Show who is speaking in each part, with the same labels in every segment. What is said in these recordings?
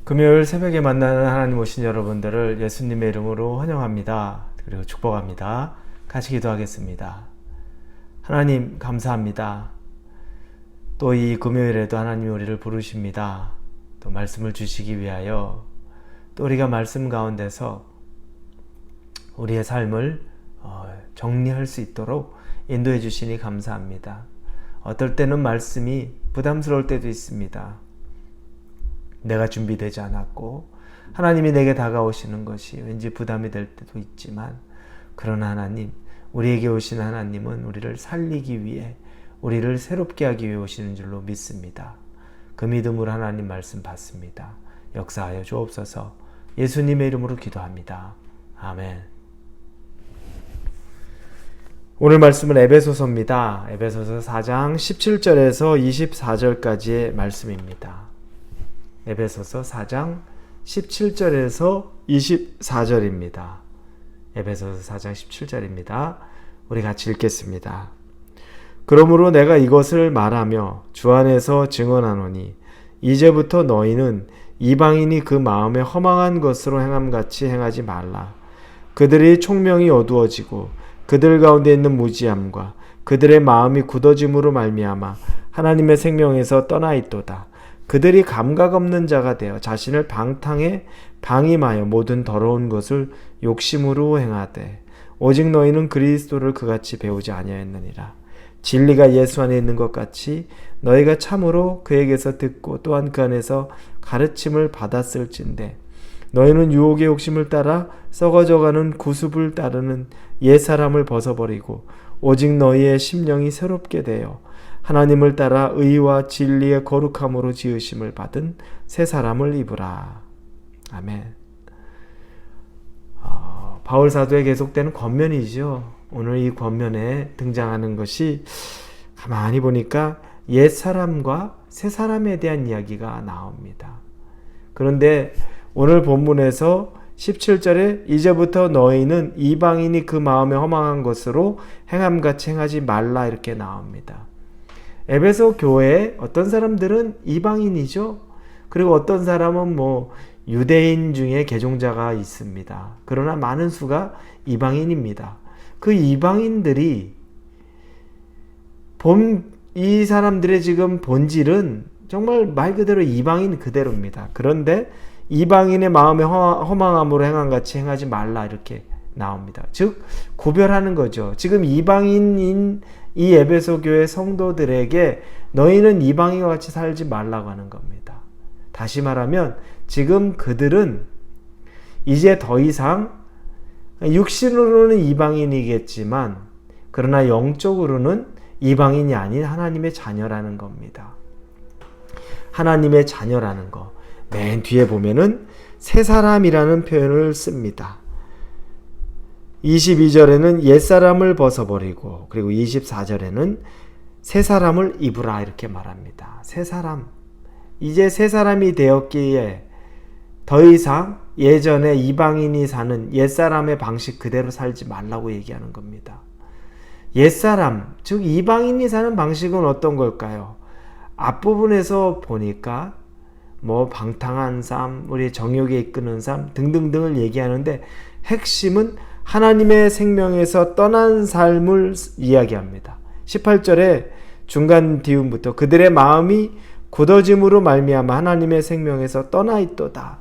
Speaker 1: 금요일 새벽에 만나는 하나님 오신 여러분들을 예수님의 이름으로 환영합니다. 그리고 축복합니다. 같이 기도하겠습니다. 하나님 감사합니다. 또 이 금요일에도 하나님 우리를 부르십니다. 또 말씀을 주시기 위하여 또 우리가 말씀 가운데서 우리의 삶을 정리할 수 있도록 인도해 주시니 감사합니다. 어떨 때는 말씀이 부담스러울 때도 있습니다. 내가 준비되지 않았고 하나님이 내게 다가오시는 것이 왠지 부담이 될 때도 있지만, 그러나 하나님, 우리에게 오신 하나님은 우리를 살리기 위해, 우리를 새롭게 하기 위해 오시는 줄로 믿습니다. 그 믿음으로 하나님 말씀 받습니다. 역사하여 주옵소서. 예수님의 이름으로 기도합니다. 아멘. 오늘 말씀은 에베소서입니다. 에베소서 4장 17절에서 24절까지의 말씀입니다. 에베소서 4장 17절에서 24절입니다. 에베소서 4장 17절입니다. 우리 같이 읽겠습니다. 그러므로 내가 이것을 말하며 주 안에서 증언하노니 이제부터 너희는 이방인이 그 마음에 허망한 것으로 행함같이 행하지 말라. 그들이 총명이 어두워지고 그들 가운데 있는 무지함과 그들의 마음이 굳어짐으로 말미암아 하나님의 생명에서 떠나 있도다. 그들이 감각 없는 자가 되어 자신을 방탕에 방임하여 모든 더러운 것을 욕심으로 행하되 오직 너희는 그리스도를 그같이 배우지 아니하였느니라. 진리가 예수 안에 있는 것 같이 너희가 참으로 그에게서 듣고 또한 그 안에서 가르침을 받았을진데 너희는 유혹의 욕심을 따라 썩어져가는 구습을 따르는 옛사람을 벗어버리고 오직 너희의 심령이 새롭게 되어 하나님을 따라 의와 진리의 거룩함으로 지으심을 받은 새 사람을 입으라. 아멘. 바울 사도의 계속되는 권면이죠. 오늘 이 권면에 등장하는 것이 가만히 보니까 옛 사람과 새 사람에 대한 이야기가 나옵니다. 그런데 오늘 본문에서 17절에 이제부터 너희는 이방인이 그 마음에 허망한 것으로 행함같이 행하지 말라 이렇게 나옵니다. 에베소 교회에 어떤 사람들은 이방인이죠. 그리고 어떤 사람은 유대인 중에 개종자가 있습니다. 그러나 많은 수가 이방인입니다. 그 이방인들이 이 사람들의 지금 본질은 정말 말 그대로 이방인 그대로입니다. 그런데 이방인의 마음에 허망함으로 행함같이 행하지 말라 이렇게 나옵니다. 즉 구별하는 거죠. 지금 이방인인 이 에베소 교회 성도들에게 너희는 이방인과 같이 살지 말라고 하는 겁니다. 다시 말하면 지금 그들은 이제 더 이상 육신으로는 이방인이겠지만 그러나 영적으로는 이방인이 아닌 하나님의 자녀라는 겁니다. 하나님의 자녀라는 거. 맨 뒤에 보면은 새 사람이라는 표현을 씁니다. 22절에는 옛사람을 벗어버리고 그리고 24절에는 새 사람을 입으라 이렇게 말합니다. 새 사람. 이제 새 사람이 되었기에 더 이상 예전에 이방인이 사는 옛사람의 방식 그대로 살지 말라고 얘기하는 겁니다. 옛사람, 즉 이방인이 사는 방식은 어떤 걸까요? 앞부분에서 보니까 방탕한 삶, 우리 정욕에 이끄는 삶 등등등을 얘기하는데 핵심은 하나님의 생명에서 떠난 삶을 이야기합니다. 18절에 중간 뒤음부터 그들의 마음이 굳어짐으로 말미암아 하나님의 생명에서 떠나 있도다.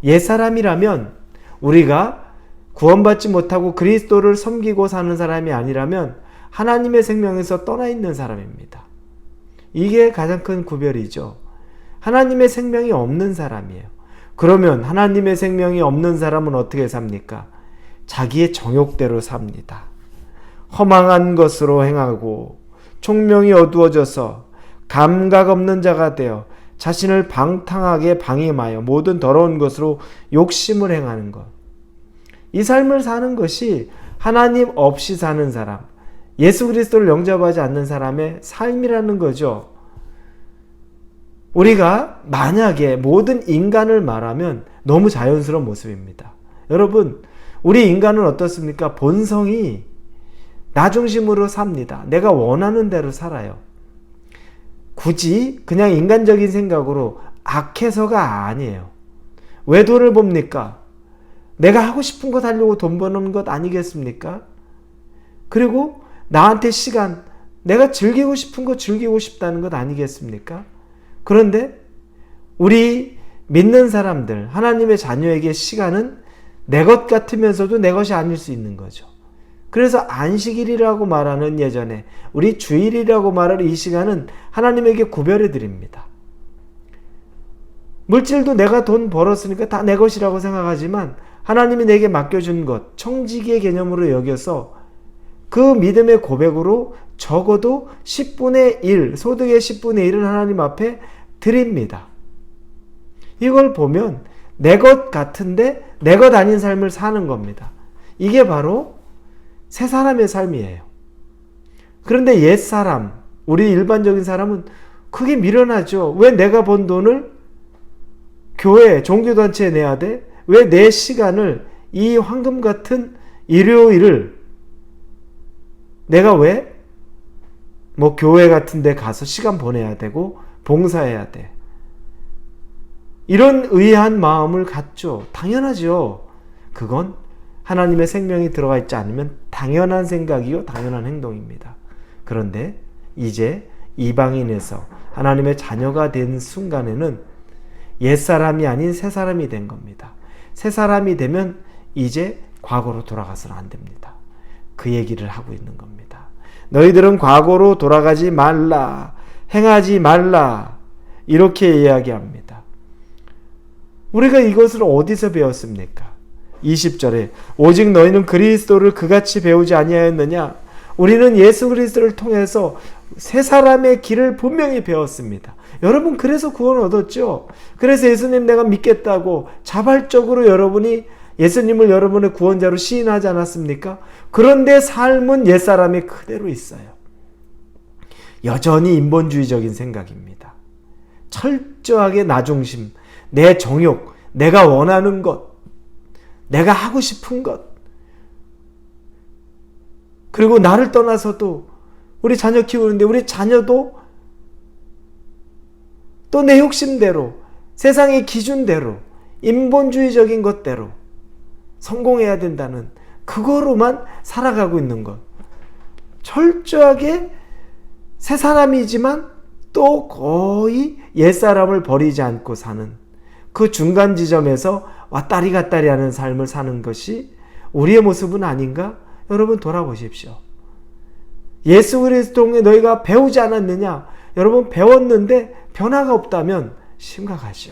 Speaker 1: 옛사람이라면 우리가 구원받지 못하고 그리스도를 섬기고 사는 사람이 아니라면 하나님의 생명에서 떠나 있는 사람입니다. 이게 가장 큰 구별이죠. 하나님의 생명이 없는 사람이에요. 그러면 하나님의 생명이 없는 사람은 어떻게 삽니까? 자기의 정욕대로 삽니다. 허망한 것으로 행하고 총명이 어두워져서 감각 없는 자가 되어 자신을 방탕하게 방임하여 모든 더러운 것으로 욕심을 행하는 것. 이 삶을 사는 것이 하나님 없이 사는 사람, 예수 그리스도를 영접하지 않는 사람의 삶이라는 거죠. 우리가 만약에 모든 인간을 말하면 너무 자연스러운 모습입니다. 여러분, 우리 인간은 어떻습니까? 본성이 나 중심으로 삽니다. 내가 원하는 대로 살아요. 굳이 그냥 인간적인 생각으로 악해서가 아니에요. 왜 돈을 봅니까? 내가 하고 싶은 것 하려고 돈 버는 것 아니겠습니까? 그리고 나한테 시간, 내가 즐기고 싶은 거 즐기고 싶다는 것 아니겠습니까? 그런데 우리 믿는 사람들, 하나님의 자녀에게 시간은 내 것 같으면서도 내 것이 아닐 수 있는 거죠. 그래서 안식일이라고 말하는 예전에 우리 주일이라고 말하는 이 시간은 하나님에게 구별해 드립니다. 물질도 내가 돈 벌었으니까 다 내 것이라고 생각하지만 하나님이 내게 맡겨준 것, 청지기의 개념으로 여겨서 그 믿음의 고백으로 적어도 10분의 1, 소득의 10분의 1은 하나님 앞에 드립니다. 이걸 보면 내 것 같은데 내 것 아닌 삶을 사는 겁니다. 이게 바로 새 사람의 삶이에요. 그런데 옛 사람, 우리 일반적인 사람은 그게 미련하죠. 왜 내가 번 돈을 교회, 종교단체에 내야 돼? 왜 내 시간을 이 황금 같은 일요일을 내가 왜 교회 같은 데 가서 시간 보내야 되고 봉사해야 돼? 이런 의아한 마음을 갖죠. 당연하죠. 그건 하나님의 생명이 들어가 있지 않으면 당연한 생각이요, 당연한 행동입니다. 그런데 이제 이방인에서 하나님의 자녀가 된 순간에는 옛사람이 아닌 새사람이 된 겁니다. 새사람이 되면 이제 과거로 돌아가서는 안 됩니다. 그 얘기를 하고 있는 겁니다. 너희들은 과거로 돌아가지 말라, 행하지 말라, 이렇게 이야기합니다. 우리가 이것을 어디서 배웠습니까? 20절에 오직 너희는 그리스도를 그같이 배우지 아니하였느냐? 우리는 예수 그리스도를 통해서 새 사람의 길을 분명히 배웠습니다. 여러분, 그래서 구원 얻었죠. 그래서 예수님 내가 믿겠다고 자발적으로 여러분이 예수님을 여러분의 구원자로 시인하지 않았습니까? 그런데 삶은 옛사람이 그대로 있어요. 여전히 인본주의적인 생각입니다. 철저하게 나 중심, 내 정욕, 내가 원하는 것, 내가 하고 싶은 것, 그리고 나를 떠나서도 우리 자녀 키우는데 우리 자녀도 또 내 욕심대로, 세상의 기준대로, 인본주의적인 것대로 성공해야 된다는 그거로만 살아가고 있는 것. 철저하게 새 사람이지만 또 거의 옛사람을 버리지 않고 사는 그 중간 지점에서 왔다리 갔다리 하는 삶을 사는 것이 우리의 모습은 아닌가? 여러분, 돌아보십시오. 예수 그리스도 통해 너희가 배우지 않았느냐? 여러분, 배웠는데 변화가 없다면 심각하죠.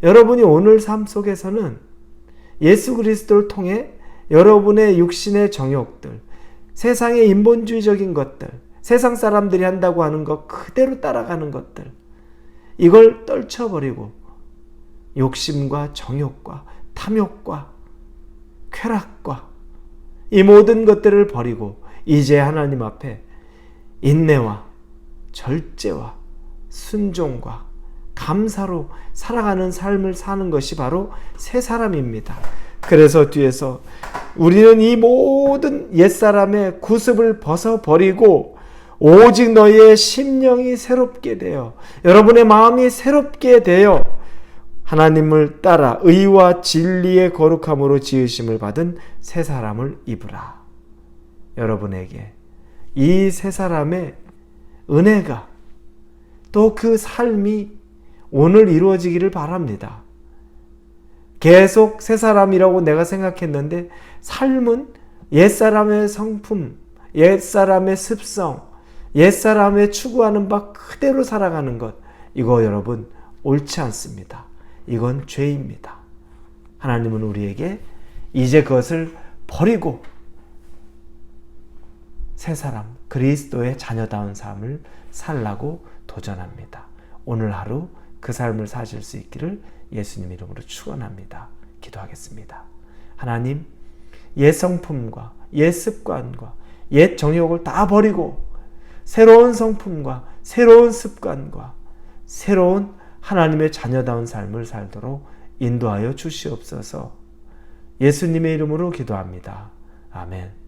Speaker 1: 여러분이 오늘 삶 속에서는 예수 그리스도를 통해 여러분의 육신의 정욕들, 세상의 인본주의적인 것들, 세상 사람들이 한다고 하는 것 그대로 따라가는 것들, 이걸 떨쳐버리고 욕심과 정욕과 탐욕과 쾌락과 이 모든 것들을 버리고 이제 하나님 앞에 인내와 절제와 순종과 감사로 살아가는 삶을 사는 것이 바로 새 사람입니다. 그래서 뒤에서 우리는 이 모든 옛사람의 구습을 벗어버리고 오직 너희의 심령이 새롭게 되어, 여러분의 마음이 새롭게 되어 하나님을 따라 의와 진리의 거룩함으로 지으심을 받은 새 사람을 입으라. 여러분에게 이 새 사람의 은혜가 또 그 삶이 오늘 이루어지기를 바랍니다. 계속 새 사람이라고 내가 생각했는데 삶은 옛사람의 성품, 옛사람의 습성, 옛사람의 추구하는 바 그대로 살아가는 것, 이거 여러분 옳지 않습니다. 이건 죄입니다. 하나님은 우리에게 이제 그것을 버리고 새 사람, 그리스도의 자녀다운 삶을 살라고 도전합니다. 오늘 하루 그 삶을 사실 수 있기를 예수님 이름으로 축원합니다. 기도하겠습니다. 하나님, 옛 성품과 옛 습관과 옛 정욕을 다 버리고 새로운 성품과 새로운 습관과 새로운 하나님의 자녀다운 삶을 살도록 인도하여 주시옵소서. 예수님의 이름으로 기도합니다. 아멘.